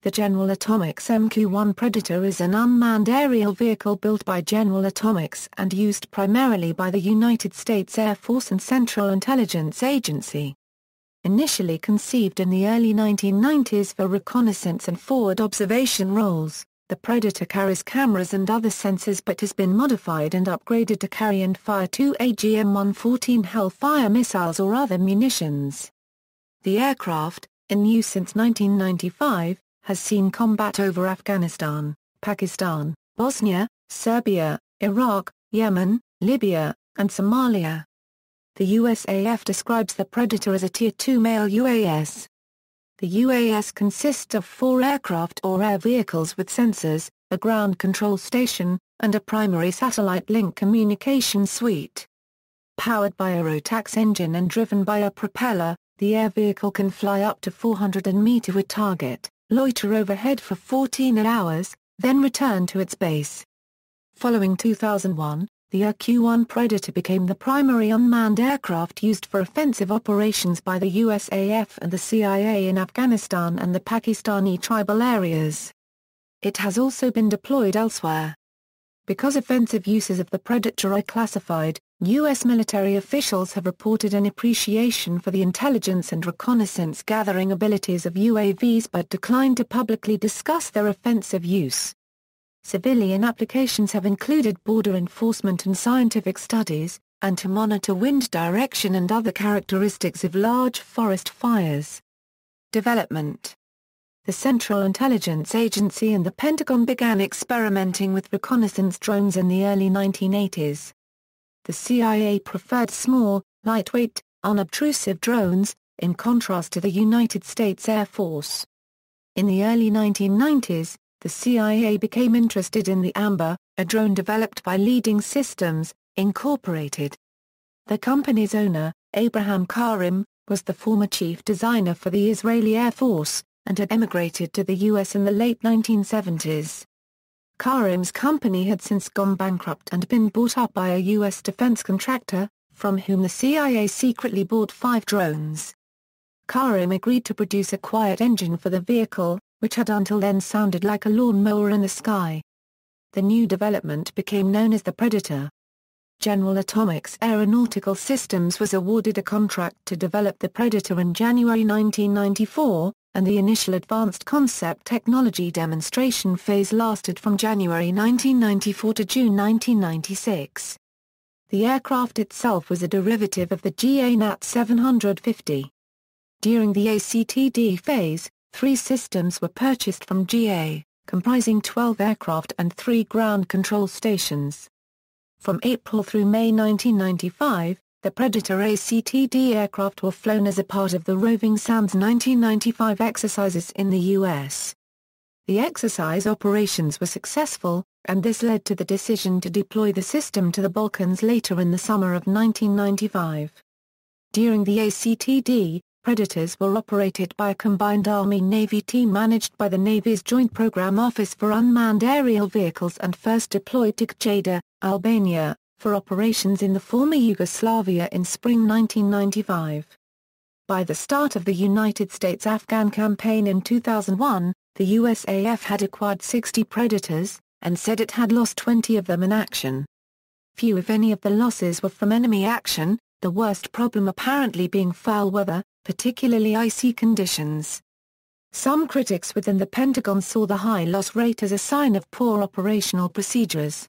The General Atomics MQ-1 Predator is an unmanned aerial vehicle built by General Atomics and used primarily by the United States Air Force and Central Intelligence Agency. Initially conceived in the early 1990s for reconnaissance and forward observation roles, the Predator carries cameras and other sensors but has been modified and upgraded to carry and fire 2 AGM-114 Hellfire missiles or other munitions. The aircraft, in use since 1995, has seen combat over Afghanistan, Pakistan, Bosnia, Serbia, Iraq, Yemen, Libya, and Somalia. The USAF describes the Predator as a Tier 2 male UAS. The UAS consists of 4 aircraft or air vehicles with sensors, a ground control station, and a primary satellite link communication suite. Powered by a Rotax engine and driven by a propeller, the air vehicle can fly up to 400 meter with target, loiter overhead for 14 hours, then return to its base. Following 2001, the MQ-1 Predator became the primary unmanned aircraft used for offensive operations by the USAF and the CIA in Afghanistan and the Pakistani tribal areas. It has also been deployed elsewhere. Because offensive uses of the Predator are classified, U.S. military officials have reported an appreciation for the intelligence and reconnaissance gathering abilities of UAVs but declined to publicly discuss their offensive use. Civilian applications have included border enforcement and scientific studies, and to monitor wind direction and other characteristics of large forest fires. Development. The Central Intelligence Agency and the Pentagon began experimenting with reconnaissance drones in the early 1980s. The CIA preferred small, lightweight, unobtrusive drones, in contrast to the United States Air Force. In the early 1990s, the CIA became interested in the Amber, a drone developed by Leading Systems, Incorporated. The company's owner, Abraham Karim, was the former chief designer for the Israeli Air Force, and had emigrated to the U.S. in the late 1970s. Karim's company had since gone bankrupt and been bought up by a U.S. defense contractor, from whom the CIA secretly bought 5 drones. Karim agreed to produce a quiet engine for the vehicle, which had until then sounded like a lawnmower in the sky. The new development became known as the Predator. General Atomics Aeronautical Systems was awarded a contract to develop the Predator in January 1994, and the initial advanced concept technology demonstration phase lasted from January 1994 to June 1996. The aircraft itself was a derivative of the GA-NAT 750. During the ACTD phase, 3 systems were purchased from GA, comprising 12 aircraft and 3 ground control stations. From April through May 1995, the Predator ACTD aircraft were flown as a part of the Roving Sands 1995 exercises in the U.S. The exercise operations were successful, and this led to the decision to deploy the system to the Balkans later in the summer of 1995. During the ACTD, Predators were operated by a combined Army-Navy team managed by the Navy's Joint Program Office for Unmanned Aerial Vehicles and first deployed to Gcada, Albania, for operations in the former Yugoslavia in spring 1995. By the start of the United States-Afghan campaign in 2001, the USAF had acquired 60 Predators, and said it had lost 20 of them in action. Few if any of the losses were from enemy action, the worst problem apparently being foul weather, particularly icy conditions. Some critics within the Pentagon saw the high loss rate as a sign of poor operational procedures.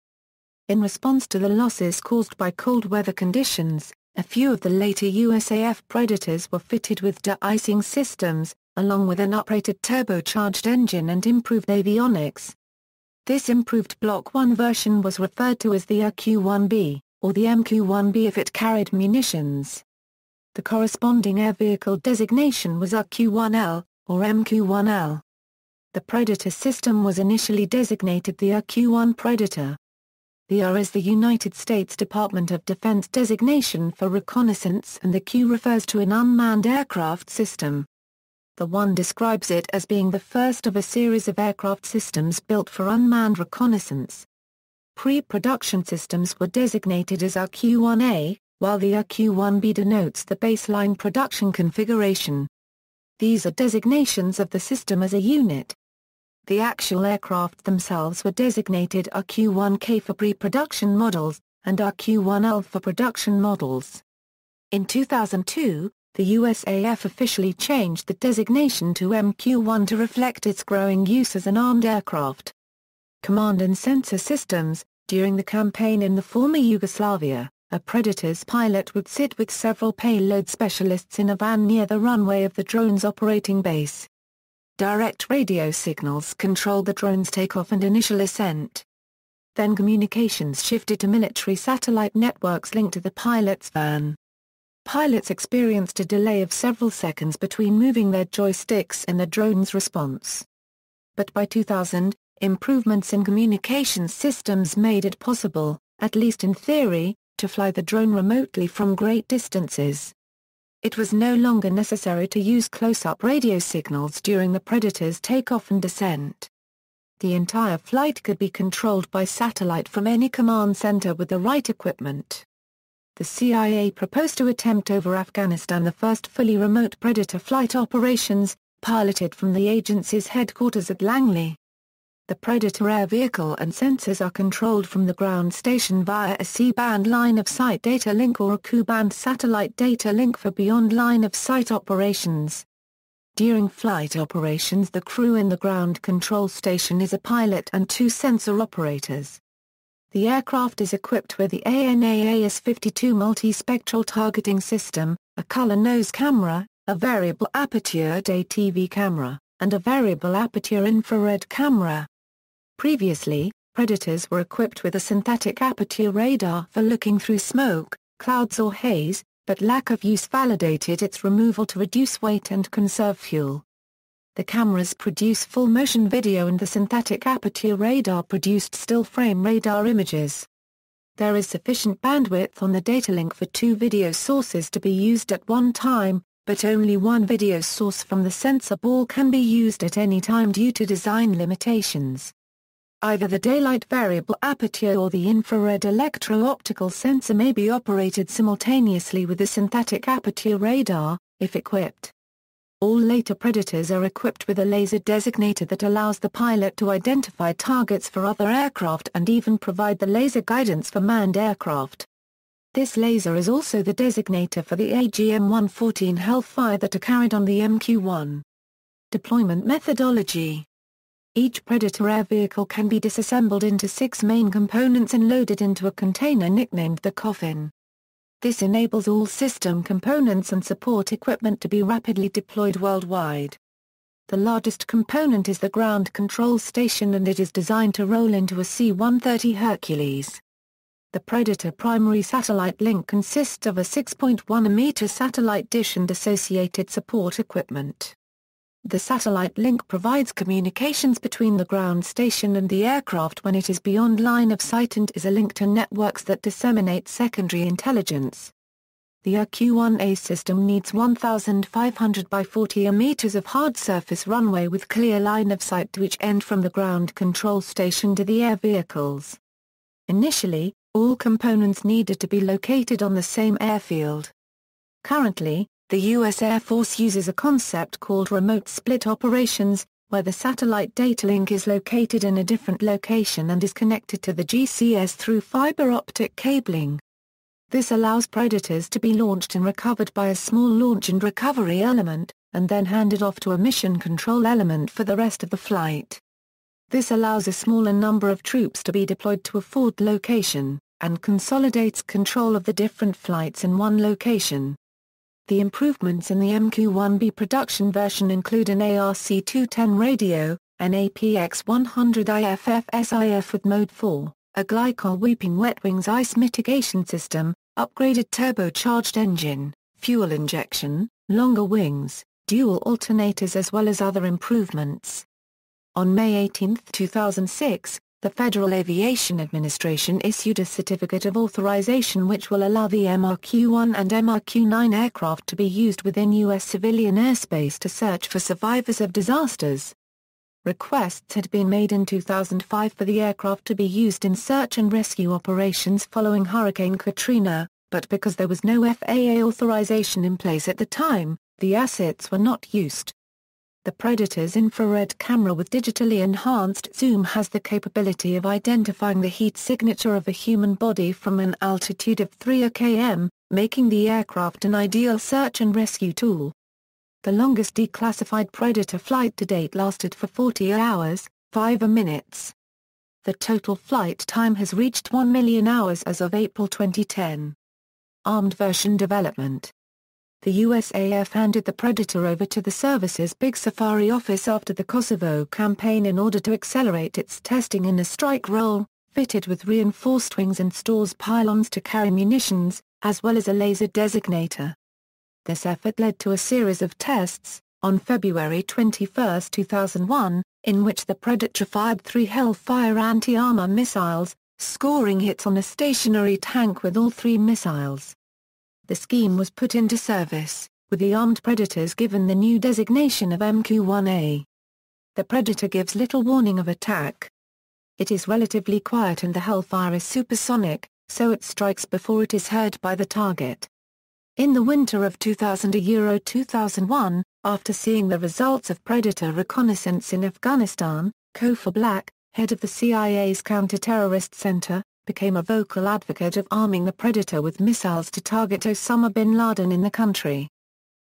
In response to the losses caused by cold weather conditions, a few of the later USAF Predators were fitted with de-icing systems, along with an uprated turbocharged engine and improved avionics. This improved Block 1 version was referred to as the MQ-1B, or the MQ-1B if it carried munitions. The corresponding air vehicle designation was MQ-1L, or MQ-1L. The Predator system was initially designated the MQ-1 Predator. The R is the United States Department of Defense designation for reconnaissance and the Q refers to an unmanned aircraft system. The 1 describes it as being the first of a series of aircraft systems built for unmanned reconnaissance. Pre-production systems were designated as MQ-1A, while the MQ-1B denotes the baseline production configuration. These are designations of the system as a unit. The actual aircraft themselves were designated RQ-1K for pre-production models, and RQ-1L for production models. In 2002, the USAF officially changed the designation to MQ-1 to reflect its growing use as an armed aircraft. Command and sensor systems. During the campaign in the former Yugoslavia, a Predator's pilot would sit with several payload specialists in a van near the runway of the drone's operating base. Direct radio signals controlled the drone's takeoff and initial ascent. Then communications shifted to military satellite networks linked to the pilot's van. Pilots experienced a delay of several seconds between moving their joysticks and the drone's response. But by 2000, improvements in communications systems made it possible, at least in theory, to fly the drone remotely from great distances. It was no longer necessary to use close-up radio signals during the Predator's takeoff and descent. The entire flight could be controlled by satellite from any command center with the right equipment. The CIA proposed to attempt over Afghanistan the first fully remote Predator flight operations, piloted from the agency's headquarters at Langley. The Predator air vehicle and sensors are controlled from the ground station via a C-band line-of-sight data link or a Ku-band satellite data link for beyond line-of-sight operations. During flight operations, the crew in the ground control station is a pilot and 2 sensor operators. The aircraft is equipped with the ANAAS-52 multispectral targeting system, a color nose camera, a variable aperture day TV camera, and a variable aperture infrared camera. Previously, Predators were equipped with a synthetic aperture radar for looking through smoke, clouds or haze, but lack of use validated its removal to reduce weight and conserve fuel. The cameras produce full-motion video and the synthetic aperture radar produced still-frame radar images. There is sufficient bandwidth on the data link for 2 video sources to be used at one time, but only one video source from the sensor ball can be used at any time due to design limitations. Either the daylight variable aperture or the infrared electro-optical sensor may be operated simultaneously with the synthetic aperture radar, if equipped. All later Predators are equipped with a laser designator that allows the pilot to identify targets for other aircraft and even provide the laser guidance for manned aircraft. This laser is also the designator for the AGM-114 Hellfire that are carried on the MQ-1. Deployment methodology. Each Predator air vehicle can be disassembled into 6 main components and loaded into a container nicknamed the coffin. This enables all system components and support equipment to be rapidly deployed worldwide. The largest component is the ground control station and it is designed to roll into a C-130 Hercules. The Predator primary satellite link consists of a 6.1-meter satellite dish and associated support equipment. The satellite link provides communications between the ground station and the aircraft when it is beyond line of sight and is a link to networks that disseminate secondary intelligence. The RQ-1A system needs 1,500 by 40 meters of hard surface runway with clear line of sight to each end from the ground control station to the air vehicles. Initially, all components needed to be located on the same airfield. Currently, the U.S. Air Force uses a concept called remote split operations, where the satellite data link is located in a different location and is connected to the GCS through fiber optic cabling. This allows Predators to be launched and recovered by a small launch and recovery element, and then handed off to a mission control element for the rest of the flight. This allows a smaller number of troops to be deployed to a forward location, and consolidates control of the different flights in one location. The improvements in the MQ-1B production version include an ARC-210 radio, an APX-100 IFF-SIF with Mode 4, a glycol weeping wet wings ice mitigation system, upgraded turbocharged engine, fuel injection, longer wings, dual alternators as well as other improvements. On May 18, 2006, the Federal Aviation Administration issued a Certificate of Authorization which will allow the MQ-1 and MQ-9 aircraft to be used within U.S. civilian airspace to search for survivors of disasters. Requests had been made in 2005 for the aircraft to be used in search and rescue operations following Hurricane Katrina, but because there was no FAA authorization in place at the time, the assets were not used. The Predator's infrared camera with digitally enhanced zoom has the capability of identifying the heat signature of a human body from an altitude of 3 km, making the aircraft an ideal search and rescue tool. The longest declassified Predator flight to date lasted for 40 hours, 5 minutes. The total flight time has reached 1 million hours as of April 2010. Armed version development. The USAF handed the Predator over to the service's Big Safari office after the Kosovo campaign in order to accelerate its testing in a strike role, fitted with reinforced wings and stores pylons to carry munitions, as well as a laser designator. This effort led to a series of tests, on February 21, 2001, in which the Predator fired 3 Hellfire anti-armor missiles, scoring hits on a stationary tank with all 3 missiles. The scheme was put into service, with the armed Predators given the new designation of MQ-1A. The Predator gives little warning of attack. It is relatively quiet and the Hellfire is supersonic, so it strikes before it is heard by the target. In the winter of 2000-2001, after seeing the results of Predator reconnaissance in Afghanistan, Kofor Black, head of the CIA's Counter-Terrorist Center, became a vocal advocate of arming the Predator with missiles to target Osama bin Laden in the country.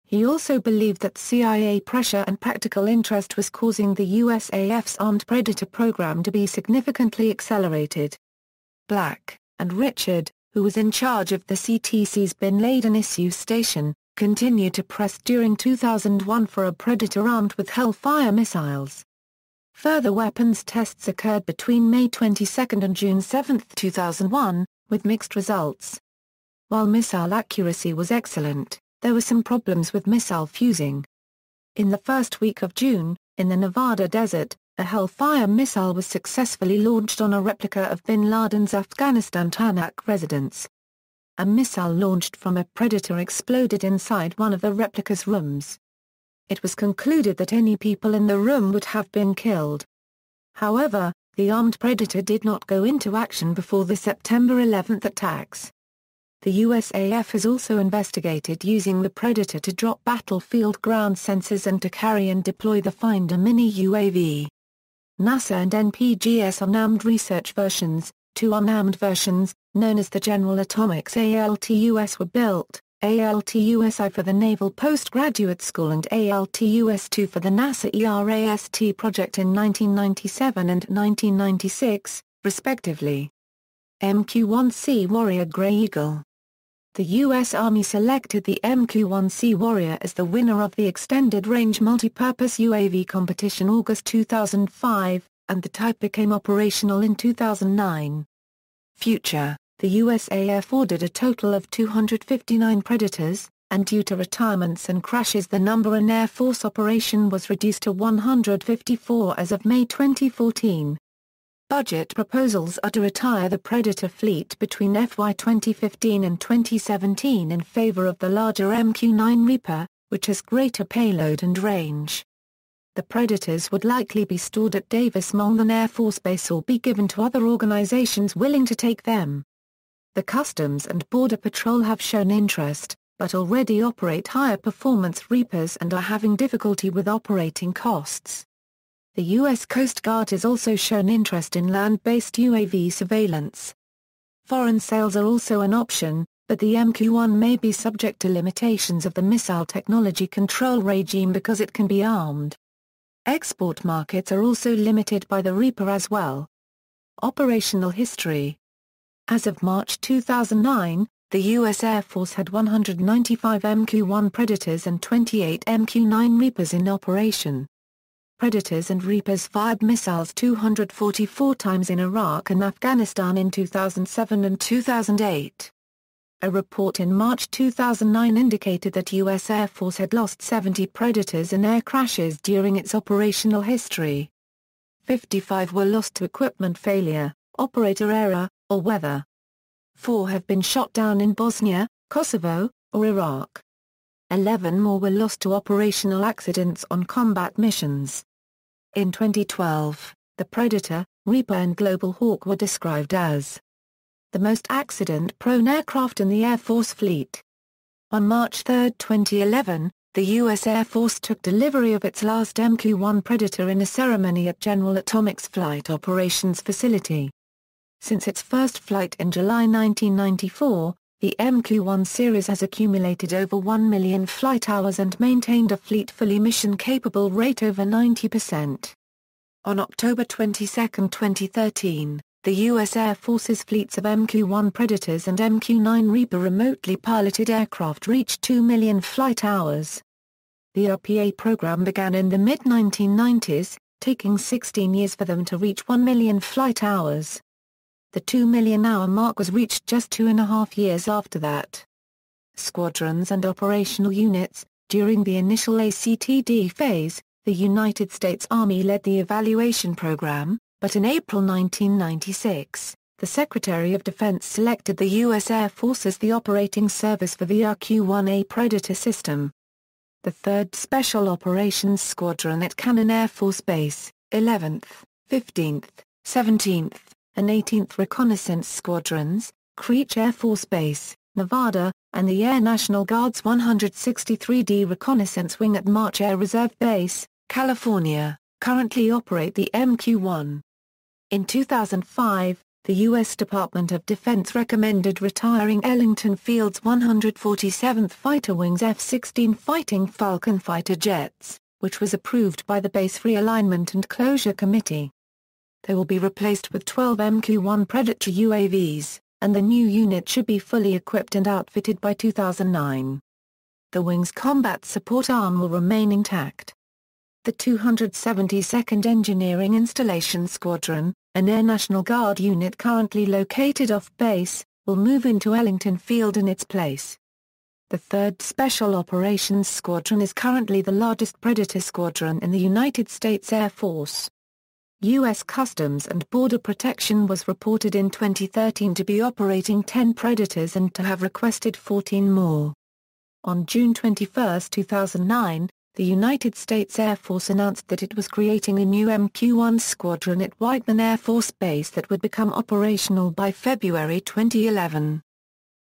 He also believed that CIA pressure and practical interest was causing the USAF's Armed Predator program to be significantly accelerated. Black, and Richard, who was in charge of the CTC's Bin Laden issue station, continued to press during 2001 for a Predator armed with Hellfire missiles. Further weapons tests occurred between May 22 and June 7, 2001, with mixed results. While missile accuracy was excellent, there were some problems with missile fusing. In the first week of June, in the Nevada desert, a Hellfire missile was successfully launched on a replica of bin Laden's Afghanistan Tarnak residence. A missile launched from a Predator exploded inside one of the replica's rooms. It was concluded that any people in the room would have been killed. However, the armed Predator did not go into action before the September 11 attacks. The USAF has also investigated using the Predator to drop battlefield ground sensors and to carry and deploy the Finder mini UAV. NASA and NPG's unarmed research versions, 2 unarmed versions, known as the General Atomics ALTUS were built, ALTUS-I for the Naval Postgraduate School and ALTUS-II for the NASA ERAST project in 1997 and 1996, respectively. MQ-1C Warrior Grey Eagle. The U.S. Army selected the MQ-1C Warrior as the winner of the Extended Range Multipurpose UAV competition August 2005, and the type became operational in 2009. Future. The USAF ordered a total of 259 Predators, and due to retirements and crashes the number in Air Force operation was reduced to 154 as of May 2014. Budget proposals are to retire the Predator fleet between FY 2015 and 2017 in favor of the larger MQ-9 Reaper, which has greater payload and range. The Predators would likely be stored at Davis-Monthan Air Force Base or be given to other organizations willing to take them. The Customs and Border Patrol have shown interest, but already operate higher-performance Reapers and are having difficulty with operating costs. The U.S. Coast Guard has also shown interest in land-based UAV surveillance. Foreign sales are also an option, but the MQ-1 may be subject to limitations of the missile technology control regime because it can be armed. Export markets are also limited by the Reaper as well. Operational history. As of March 2009, the U.S. Air Force had 195 MQ-1 Predators and 28 MQ-9 Reapers in operation. Predators and Reapers fired missiles 244 times in Iraq and Afghanistan in 2007 and 2008. A report in March 2009 indicated that U.S. Air Force had lost 70 Predators in air crashes during its operational history. 55 were lost to equipment failure, operator error, or weather. 4 have been shot down in Bosnia, Kosovo, or Iraq. 11 more were lost to operational accidents on combat missions. In 2012, the Predator, Reaper and Global Hawk were described as the most accident-prone aircraft in the Air Force fleet. On March 3, 2011, The U.S. Air Force took delivery of its last MQ-1 Predator in a ceremony at General Atomics Flight Operations Facility. Since its first flight in July 1994, the MQ-1 series has accumulated over 1 million flight hours and maintained a fleet fully mission-capable rate over 90%. On October 22, 2013, the U.S. Air Force's fleets of MQ-1 Predators and MQ-9 Reaper remotely piloted aircraft reached 2 million flight hours. The RPA program began in the mid-1990s, taking 16 years for them to reach 1 million flight hours. The 2 million hour mark was reached just 2.5 years after that. Squadrons and operational units. During the initial ACTD phase, the United States Army led the evaluation program, but in April 1996, the Secretary of Defense selected the U.S. Air Force as the operating service for the MQ-1A Predator system. The 3rd Special Operations Squadron at Cannon Air Force Base, 11th, 15th, 17th, and 18th Reconnaissance Squadrons, Creech Air Force Base, Nevada, and the Air National Guard's 163d Reconnaissance Wing at March Air Reserve Base, California, currently operate the MQ-1. In 2005, the U.S. Department of Defense recommended retiring Ellington Field's 147th Fighter Wing's F-16 Fighting Falcon fighter jets, which was approved by the Base Realignment and Closure Committee. They will be replaced with 12 MQ-1 Predator UAVs, and the new unit should be fully equipped and outfitted by 2009. The wing's combat support arm will remain intact. The 272nd Engineering Installation Squadron, an Air National Guard unit currently located off-base, will move into Ellington Field in its place. The 3rd Special Operations Squadron is currently the largest Predator squadron in the United States Air Force. U.S. Customs and Border Protection was reported in 2013 to be operating 10 Predators and to have requested 14 more. On June 21, 2009, the United States Air Force announced that it was creating a new MQ-1 squadron at Whiteman Air Force Base that would become operational by February 2011.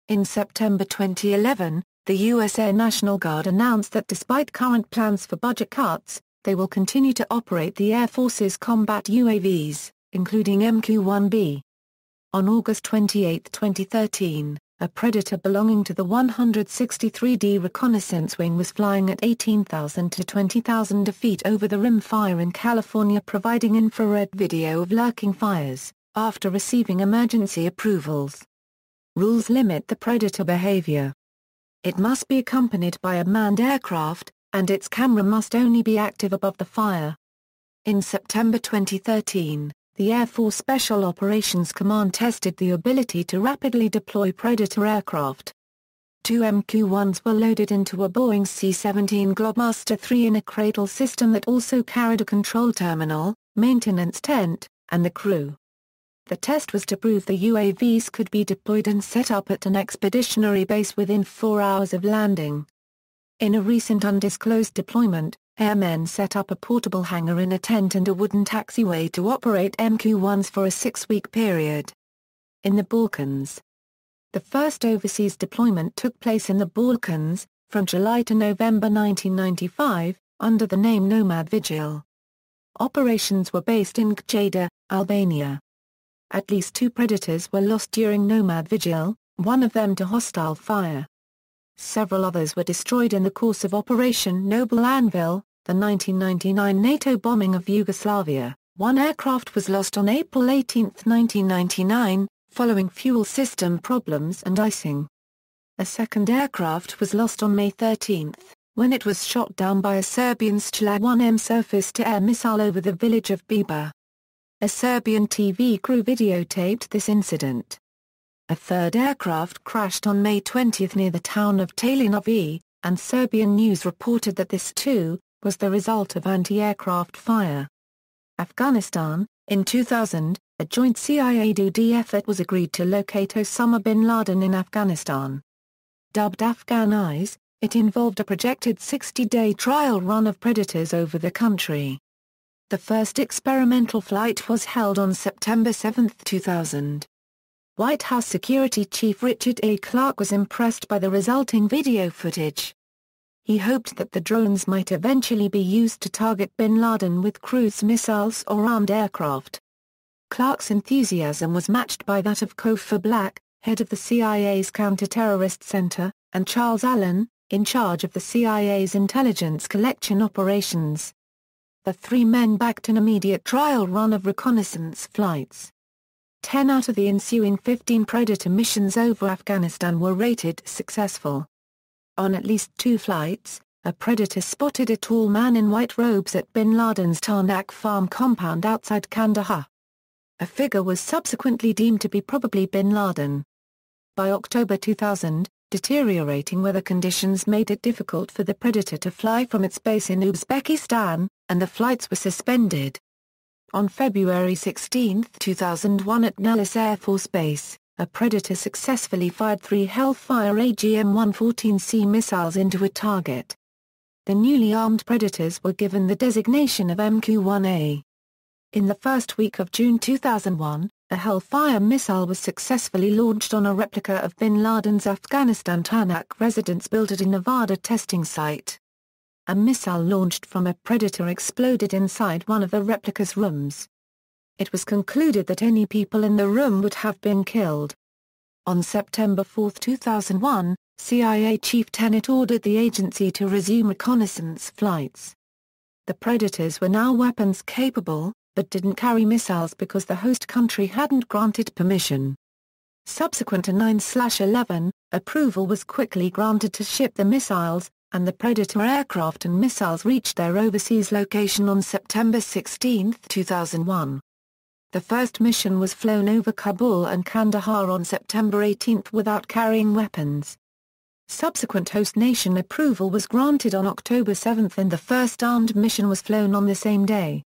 In September 2011, the U.S. Air National Guard announced that despite current plans for budget cuts, they will continue to operate the Air Force's combat UAVs, including MQ-1B. On August 28, 2013, a Predator belonging to the 163d Reconnaissance Wing was flying at 18,000 to 20,000 feet over the rimfire in California, providing infrared video of lurking fires, after receiving emergency approvals. Rules limit the Predator behavior. It must be accompanied by a manned aircraft, and its camera must only be active above the fire. In September 2013, the Air Force Special Operations Command tested the ability to rapidly deploy Predator aircraft. 2 MQ-1s were loaded into a Boeing C-17 Globemaster III in a cradle system that also carried a control terminal, maintenance tent, and the crew. The test was to prove the UAVs could be deployed and set up at an expeditionary base within 4 hours of landing. In a recent undisclosed deployment, airmen set up a portable hangar in a tent and a wooden taxiway to operate MQ-1s for a 6-week period. In the Balkans. The first overseas deployment took place in the Balkans, from July to November 1995, under the name Nomad Vigil. Operations were based in Gjeda, Albania. At least 2 Predators were lost during Nomad Vigil, one of them to hostile fire. Several others were destroyed in the course of Operation Noble Anvil, the 1999 NATO bombing of Yugoslavia. 1 aircraft was lost on April 18, 1999, following fuel system problems and icing. A second aircraft was lost on May 13, when it was shot down by a Serbian Stula-1M surface-to-air missile over the village of Biba. A Serbian TV crew videotaped this incident. A third aircraft crashed on May 20 near the town of Talinovi, and Serbian news reported that this, too, was the result of anti-aircraft fire. Afghanistan. In 2000, a joint CIA-DoD effort was agreed to locate Osama bin Laden in Afghanistan. Dubbed Afghan Eyes, it involved a projected 60-day trial run of Predators over the country. The first experimental flight was held on September 7, 2000. White House Security Chief Richard A. Clarke was impressed by the resulting video footage. he hoped that the drones might eventually be used to target bin Laden with cruise missiles or armed aircraft. Clark's enthusiasm was matched by that of Cofer Black, head of the CIA's Counter-Terrorist Center, and Charles Allen, in charge of the CIA's intelligence collection operations. The three men backed an immediate trial run of reconnaissance flights. 10 out of the ensuing 15 Predator missions over Afghanistan were rated successful. On at least 2 flights, a Predator spotted a tall man in white robes at bin Laden's Tarnak farm compound outside Kandahar. A figure was subsequently deemed to be probably bin Laden. By October 2000, deteriorating weather conditions made it difficult for the Predator to fly from its base in Uzbekistan, and the flights were suspended. On February 16, 2001 at Nellis Air Force Base, a Predator successfully fired 3 Hellfire AGM-114C missiles into a target. The newly armed Predators were given the designation of MQ-1A. In the first week of June 2001, a Hellfire missile was successfully launched on a replica of bin Laden's Afghanistan Tarnak residence built at a Nevada testing site. A missile launched from a Predator exploded inside one of the replica's rooms. It was concluded that any people in the room would have been killed. On September 4, 2001, CIA Chief Tenet ordered the agency to resume reconnaissance flights. The Predators were now weapons capable, but didn't carry missiles because the host country hadn't granted permission. Subsequent to 9/11, approval was quickly granted to ship the missiles, and the Predator aircraft and missiles reached their overseas location on September 16, 2001. The first mission was flown over Kabul and Kandahar on September 18 without carrying weapons. Subsequent host nation approval was granted on October 7 and the first armed mission was flown on the same day.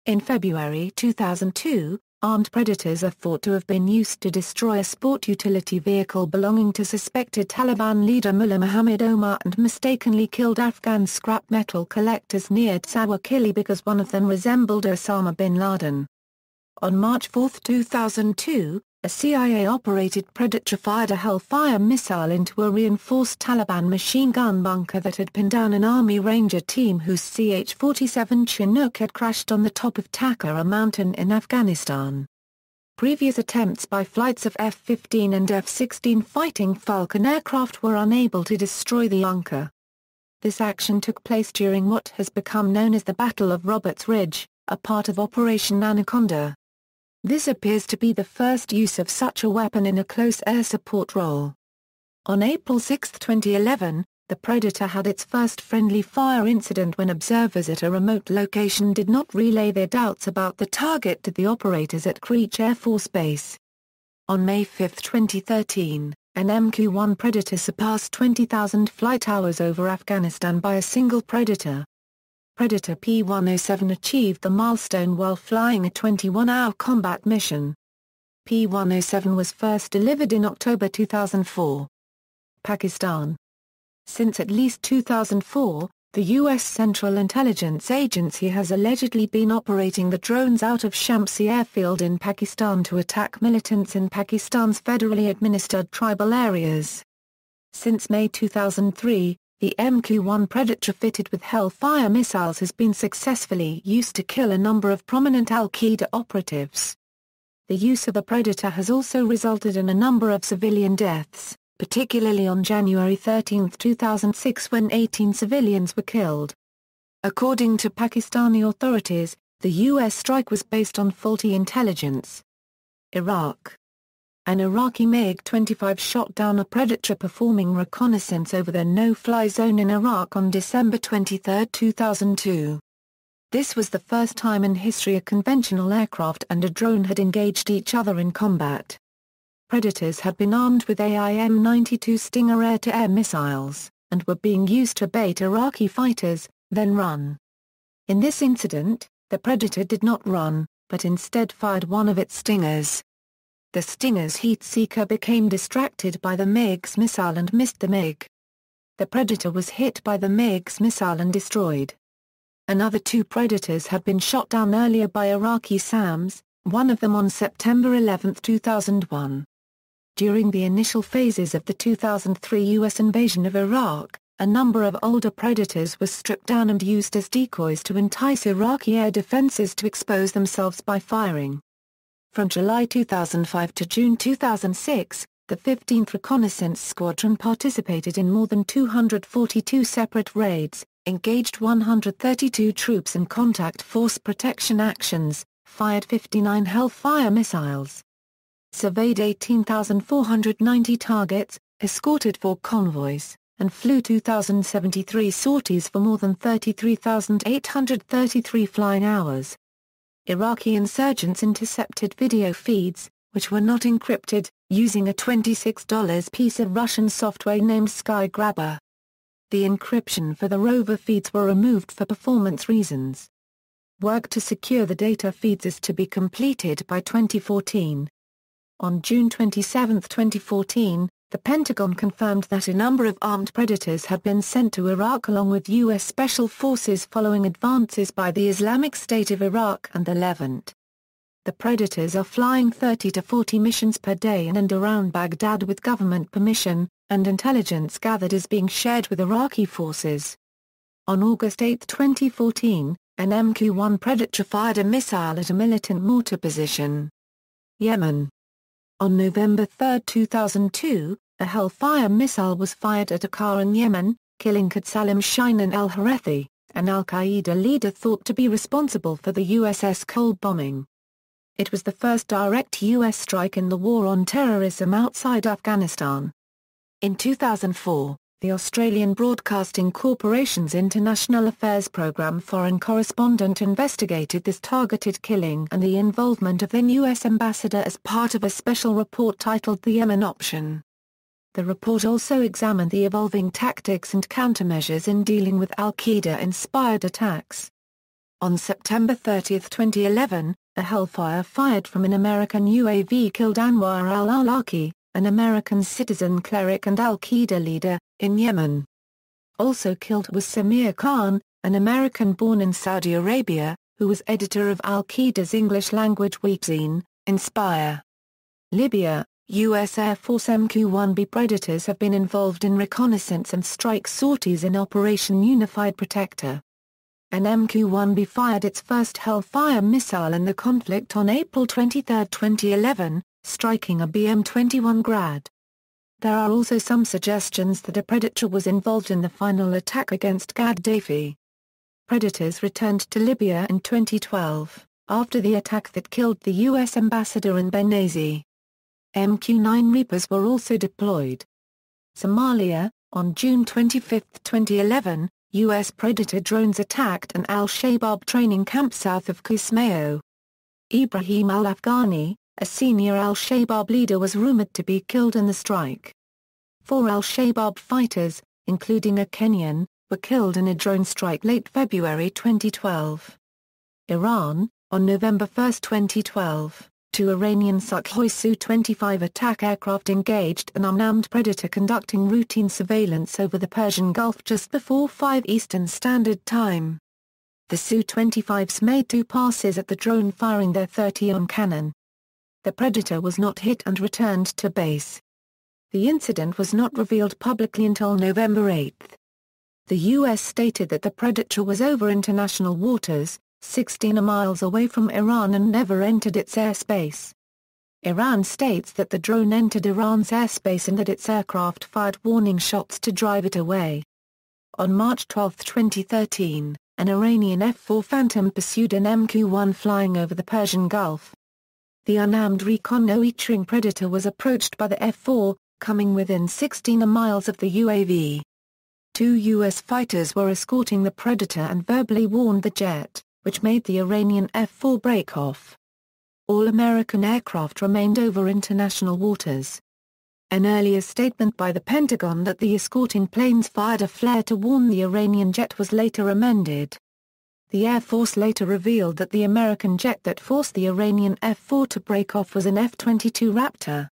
In February 2002, armed Predators are thought to have been used to destroy a sport utility vehicle belonging to suspected Taliban leader Mullah Muhammad Omar and mistakenly killed Afghan scrap metal collectors near Tsawakili because one of them resembled Osama bin Laden. On March 4, 2002, a CIA-operated Predator fired a Hellfire missile into a reinforced Taliban machine gun bunker that had pinned down an Army Ranger team whose CH-47 Chinook had crashed on the top of Takkara Mountain in Afghanistan. Previous attempts by flights of F-15 and F-16 Fighting Falcon aircraft were unable to destroy the bunker. This action took place during what has become known as the Battle of Roberts Ridge, a part of Operation Anaconda. This appears to be the first use of such a weapon in a close air support role. On April 6, 2011, the Predator had its first friendly fire incident when observers at a remote location did not relay their doubts about the target to the operators at Creech Air Force Base. On May 5, 2013, an MQ-1 Predator surpassed 20,000 flight hours over Afghanistan by a single Predator. Predator P-107 achieved the milestone while flying a 21-hour combat mission. P-107 was first delivered in October 2004. Pakistan. Since at least 2004, the U.S. Central Intelligence Agency has allegedly been operating the drones out of Shamsi airfield in Pakistan to attack militants in Pakistan's federally administered tribal areas. Since May 2003, the MQ-1 Predator fitted with Hellfire missiles has been successfully used to kill a number of prominent Al-Qaeda operatives. The use of a Predator has also resulted in a number of civilian deaths, particularly on January 13, 2006 when 18 civilians were killed. According to Pakistani authorities, the U.S. strike was based on faulty intelligence. Iraq. An Iraqi MiG-25 shot down a Predator performing reconnaissance over the no-fly zone in Iraq on December 23, 2002. This was the first time in history a conventional aircraft and a drone had engaged each other in combat. Predators had been armed with AIM-92 Stinger air-to-air missiles, and were being used to bait Iraqi fighters, then run. In this incident, the Predator did not run, but instead fired one of its Stingers. The Stinger's heat seeker became distracted by the MiG's missile and missed the MiG. The Predator was hit by the MiG's missile and destroyed. Another 2 Predators had been shot down earlier by Iraqi SAMs, one of them on September 11, 2001. During the initial phases of the 2003 U.S. invasion of Iraq, A number of older Predators were stripped down and used as decoys to entice Iraqi air defenses to expose themselves by firing. From July 2005 to June 2006, the 15th Reconnaissance Squadron participated in more than 242 separate raids, engaged 132 troops in contact force protection actions, fired 59 Hellfire missiles, surveyed 18,490 targets, escorted 4 convoys, and flew 2,073 sorties for more than 33,833 flying hours. Iraqi insurgents intercepted video feeds, which were not encrypted, using a $26 piece of Russian software named Skygrabber. The encryption for the rover feeds were removed for performance reasons. Work to secure the data feeds is to be completed by 2014. On June 27, 2014, the Pentagon confirmed that a number of armed Predators had been sent to Iraq along with U.S. Special Forces following advances by the Islamic State of Iraq and the Levant. The Predators are flying 30 to 40 missions per day in and around Baghdad with government permission, and intelligence gathered is being shared with Iraqi forces. On August 8, 2014, an MQ-1 Predator fired a missile at a militant mortar position. Yemen. On November 3, 2002, a Hellfire missile was fired at a car in Yemen, killing Qadsalam Shinan al-Hourethi, an al-Qaeda leader thought to be responsible for the USS Cole bombing. It was the first direct U.S. strike in the war on terrorism outside Afghanistan. In 2004, the Australian Broadcasting Corporation's International Affairs Programme foreign correspondent investigated this targeted killing and the involvement of then U.S. ambassador as part of a special report titled The Yemen Option. The report also examined the evolving tactics and countermeasures in dealing with al-Qaeda-inspired attacks. On September 30, 2011, a Hellfire fired from an American UAV killed Anwar al-Awlaki, an American citizen cleric and al-Qaeda leader, in Yemen. Also killed was Samir Khan, an American born in Saudi Arabia, who was editor of al-Qaeda's English-language webzine, Inspire. Libya. U.S. Air Force MQ-1B Predators have been involved in reconnaissance and strike sorties in Operation Unified Protector. An MQ-1B fired its first Hellfire missile in the conflict on April 23, 2011, striking a BM-21 Grad. There are also some suggestions that a Predator was involved in the final attack against Gaddafi. Predators returned to Libya in 2012, after the attack that killed the U.S. ambassador in Benghazi. MQ-9 Reapers were also deployed. Somalia. On June 25, 2011, U.S. Predator drones attacked an al-Shabaab training camp south of Kismayo. Ibrahim al-Afghani, a senior al-Shabaab leader, was rumored to be killed in the strike. 4 al-Shabaab fighters, including a Kenyan, were killed in a drone strike late February 2012. Iran. On November 1, 2012, 2 Iranian Sukhoi Su-25 attack aircraft engaged an unarmed Predator conducting routine surveillance over the Persian Gulf just before 5 Eastern Standard Time. The Su-25s made 2 passes at the drone, firing their 30-on cannon. The Predator was not hit and returned to base. The incident was not revealed publicly until November 8. The U.S. stated that the Predator was over international waters, 16 miles away from Iran, and never entered its airspace. Iran states that the drone entered Iran's airspace and that its aircraft fired warning shots to drive it away. On March 12, 2013, an Iranian F-4 Phantom pursued an MQ-1 flying over the Persian Gulf. The unarmed reconnoitering Predator was approached by the F-4, coming within 16 miles of the UAV. 2 U.S. fighters were escorting the Predator and verbally warned the jet, which made the Iranian F-4 break off. All American aircraft remained over international waters. An earlier statement by the Pentagon that the escorting planes fired a flare to warn the Iranian jet was later amended. The Air Force later revealed that the American jet that forced the Iranian F-4 to break off was an F-22 Raptor.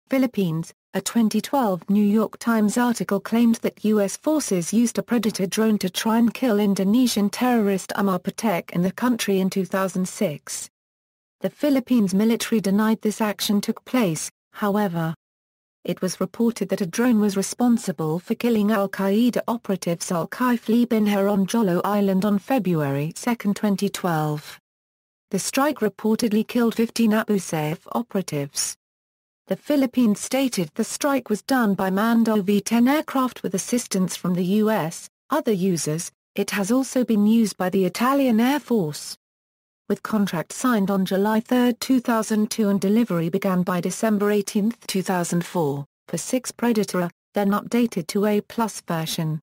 Philippines. A 2012 New York Times article claimed that U.S. forces used a Predator drone to try and kill Indonesian terrorist Umar Patek in the country in 2006. The Philippines military denied this action took place, however. it was reported that a drone was responsible for killing al-Qaeda operatives al-Qaifli bin Her on Jolo Island on February 2, 2012. The strike reportedly killed 15 Abu Sayyaf operatives. The Philippines stated the strike was done by manned OV-10 aircraft with assistance from the U.S. Other users, it has also been used by the Italian Air Force. With contract signed on July 3, 2002 and delivery began by December 18, 2004, for 6 Predator, then updated to A+ version.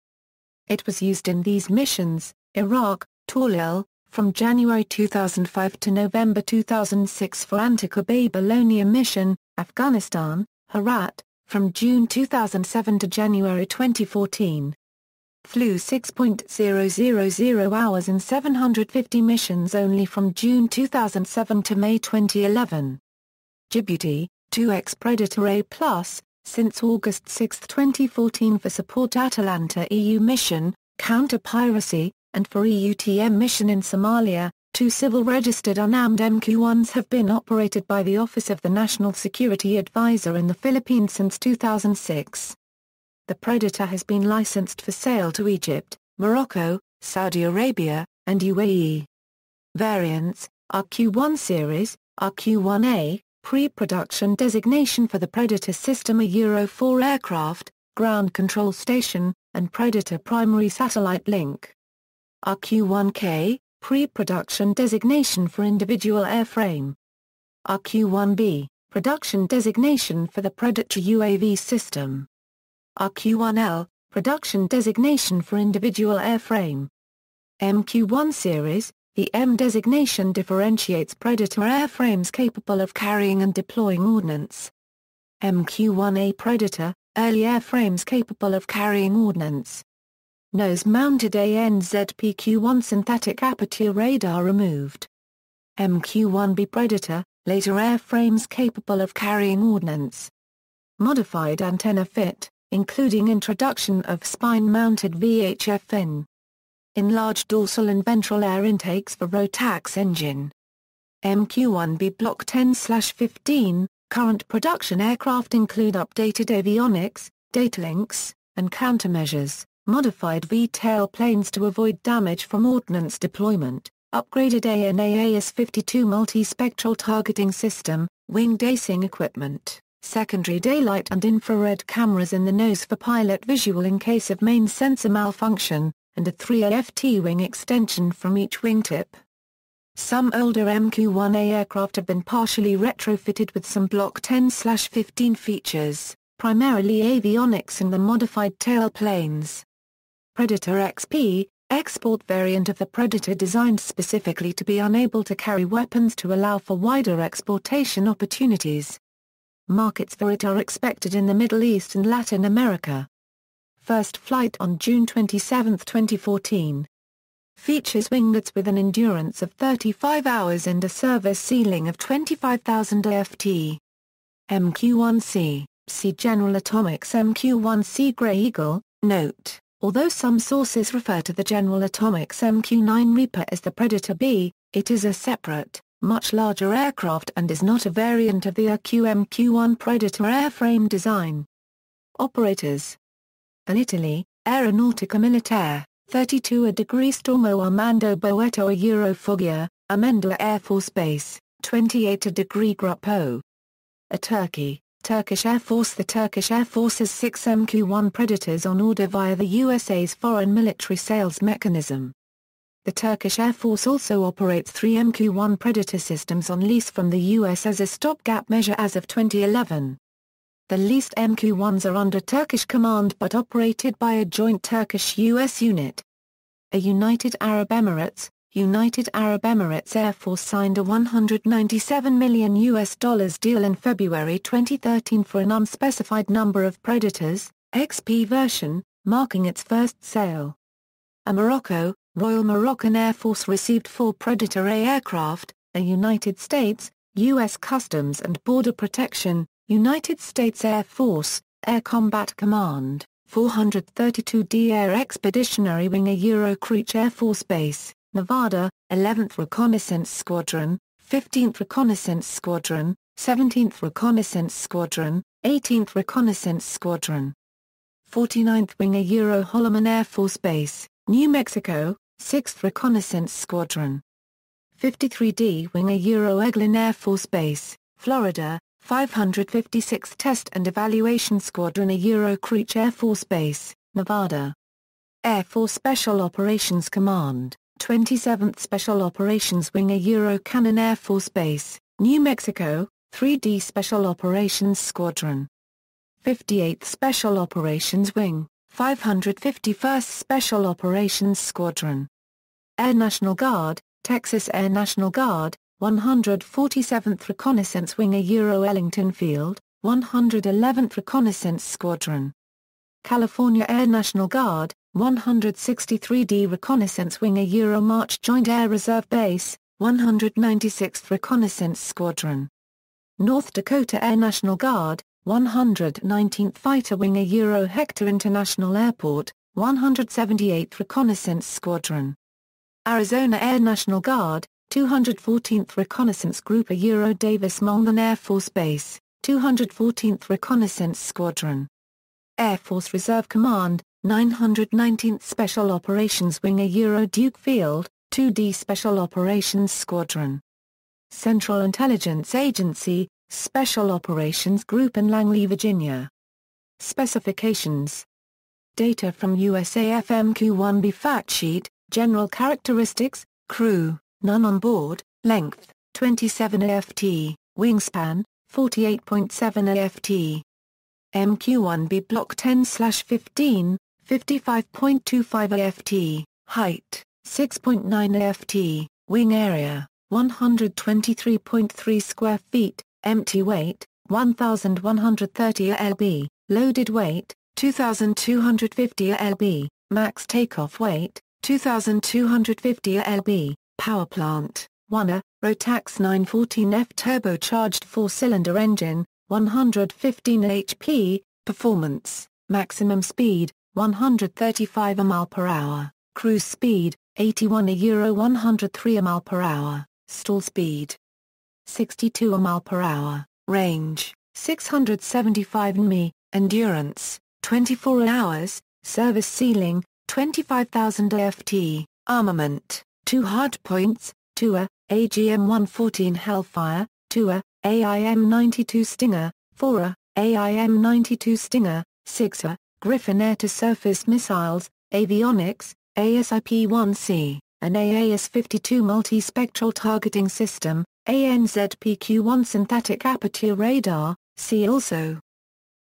It was used in these missions: Iraq, Tallil, from January 2005 to November 2006 for Antica-Babylonia mission, Afghanistan, Herat, from June 2007 to January 2014. Flew 6.000 hours in 750 missions only from June 2007 to May 2011. Djibouti, 2X Predator A+, since August 6, 2014 for support Atalanta EU mission, counter-piracy, and for EUTM mission in Somalia. 2 civil registered unarmed MQ-1s have been operated by the Office of the National Security Advisor in the Philippines since 2006. The Predator has been licensed for sale to Egypt, Morocco, Saudi Arabia, and UAE. Variants: RQ-1 series, RQ-1A, pre-production designation for the Predator system, a Euro-4 aircraft, ground control station, and Predator primary satellite link. RQ-1K, pre-production designation for individual airframe. RQ-1B, production designation for the Predator UAV system. RQ-1L, production designation for individual airframe. MQ-1 series, the M designation differentiates Predator airframes capable of carrying and deploying ordnance. MQ-1A Predator, early airframes capable of carrying ordnance. Nose-mounted ANZPQ-1 synthetic aperture radar removed. MQ-1B Predator, later airframes capable of carrying ordnance. Modified antenna fit, including introduction of spine-mounted VHF fin. Enlarged dorsal and ventral air intakes for Rotax engine. MQ-1B Block 10/15, current production aircraft include updated avionics, data links, and countermeasures, modified V-tail planes to avoid damage from ordnance deployment, upgraded ANAAS-52 multispectral targeting system, winged acing equipment, secondary daylight and infrared cameras in the nose for pilot visual in case of main sensor malfunction, and a 3AFT wing extension from each wingtip. Some older MQ-1A aircraft have been partially retrofitted with some Block 10/15 features, primarily avionics and the modified tail planes. Predator XP, export variant of the Predator designed specifically to be unable to carry weapons to allow for wider exportation opportunities. Markets for it are expected in the Middle East and Latin America. First flight on June 27, 2014. Features winglets with an endurance of 35 hours and a service ceiling of 25,000 AFT. MQ-1C, see General Atomics MQ-1C Grey Eagle. Note, although some sources refer to the General Atomics MQ-9 Reaper as the Predator B, it is a separate, much larger aircraft and is not a variant of the MQ-1 Predator airframe design. Operators: in Italy, Aeronautica Militare, 32 a degree Stormo Armando Boeto a Eurofoggia, Amendola Air Force Base, 28 a degree Gruppo. A Turkey, Turkish Air Force. The Turkish Air Force has 6 MQ-1 Predators on order via the USA's foreign military sales mechanism. The Turkish Air Force also operates 3 MQ-1 Predator systems on lease from the U.S. as a stopgap measure as of 2011. The leased MQ-1s are under Turkish command but operated by a joint Turkish-U.S. unit. United Arab Emirates Air Force signed a $197 million deal in February 2013 for an unspecified number of Predators, XP version, marking its first sale. Morocco, Royal Moroccan Air Force received 4 Predator A aircraft, a United States, U.S. Customs and Border Protection, United States Air Force, Air Combat Command, 432d Air Expeditionary Wing a Eurocreech Air Force Base, Nevada, 11th Reconnaissance Squadron, 15th Reconnaissance Squadron, 17th Reconnaissance Squadron, 18th Reconnaissance Squadron. 49th Wing Euro Holloman Air Force Base, New Mexico, 6th Reconnaissance Squadron. 53d Wing Euro Eglin Air Force Base, Florida, 556th Test and Evaluation Squadron Euro Creech Air Force Base, Nevada. Air Force Special Operations Command, 27th Special Operations Wing Euro Cannon Air Force Base, New Mexico, 3D Special Operations Squadron. 58th Special Operations Wing, 551st Special Operations Squadron. Air National Guard, Texas Air National Guard, 147th Reconnaissance Wing Euro Ellington Field, 111th Reconnaissance Squadron. California Air National Guard, 163d Reconnaissance Wing Euro March Joint Air Reserve Base, 196th Reconnaissance Squadron. North Dakota Air National Guard, 119th Fighter Wing Euro Hector International Airport, 178th Reconnaissance Squadron. Arizona Air National Guard, 214th Reconnaissance Group Euro Davis Monthan Air Force Base, 214th Reconnaissance Squadron. Air Force Reserve Command, 919th Special Operations Wing Euro Duke Field, 2D Special Operations Squadron. Central Intelligence Agency, Special Operations Group in Langley, Virginia. Specifications. Data from USAF MQ-1B Fact Sheet, General Characteristics, Crew, none on board, Length, 27 AFT, Wingspan, 48.7 AFT. MQ-1B Block 10/15, 55.25 AFT, Height, 6.9 AFT, Wing Area, 123.3 square feet, Empty weight, 1,130 lb, Loaded weight, 2,250 lb, Max takeoff weight, 2,250 lb, Power plant, 1 Rotax 914F turbocharged 4-cylinder engine, 115 HP, Performance, maximum speed, 135 mph, cruise speed, 81 Euro 103 mph, stall speed, 62 mph, range, 675 nmi, endurance, 24 hours, service ceiling, 25,000 AFT, armament, 2 hardpoints, 2 AGM-114 Hellfire, 2 AIM-92 Stinger, 4 AIM-92 Stinger, 6 Griffin air-to-surface missiles, avionics, ASIP-1C, an AAS-52 multi-spectral targeting system, ANZPQ-1 synthetic aperture radar, see also.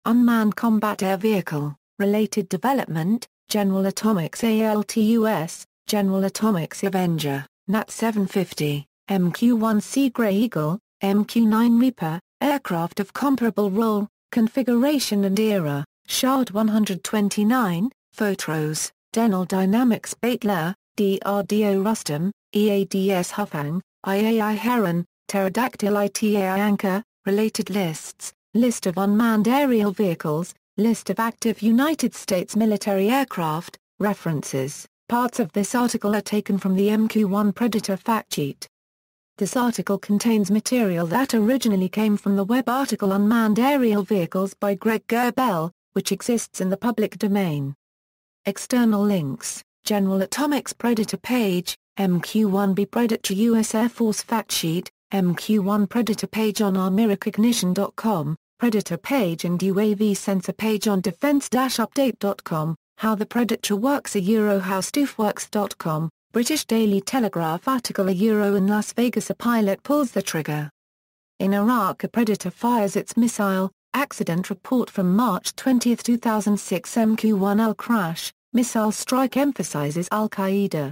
Unmanned combat air vehicle, related development, General Atomics ALTUS, General Atomics Avenger, NAT 750, MQ-1 Sea Grey Eagle, MQ-9 Reaper, aircraft of comparable role, configuration and era, Shard 129, Photos, Denel Dynamics Baitler, DRDO Rustum, EADS Hufang, IAI Heron, Pterodactyl ITAI Anchor, related lists, list of unmanned aerial vehicles, list of active United States military aircraft, references. Parts of this article are taken from the MQ-1 Predator fact sheet. This article contains material that originally came from the web article Unmanned Aerial Vehicles by Greg Gerbel, which exists in the public domain. External links, General Atomics Predator page, MQ-1B Predator US Air Force fact sheet, MQ-1 Predator page on armyrecognition.com, Predator page and UAV sensor page on defense-update.com, How the Predator Works howstuffworks.com, British Daily Telegraph article in Las Vegas a pilot pulls the trigger. In Iraq a Predator fires its missile, accident report from March 20, 2006 MQ-1L crash, missile strike emphasizes Al-Qaeda.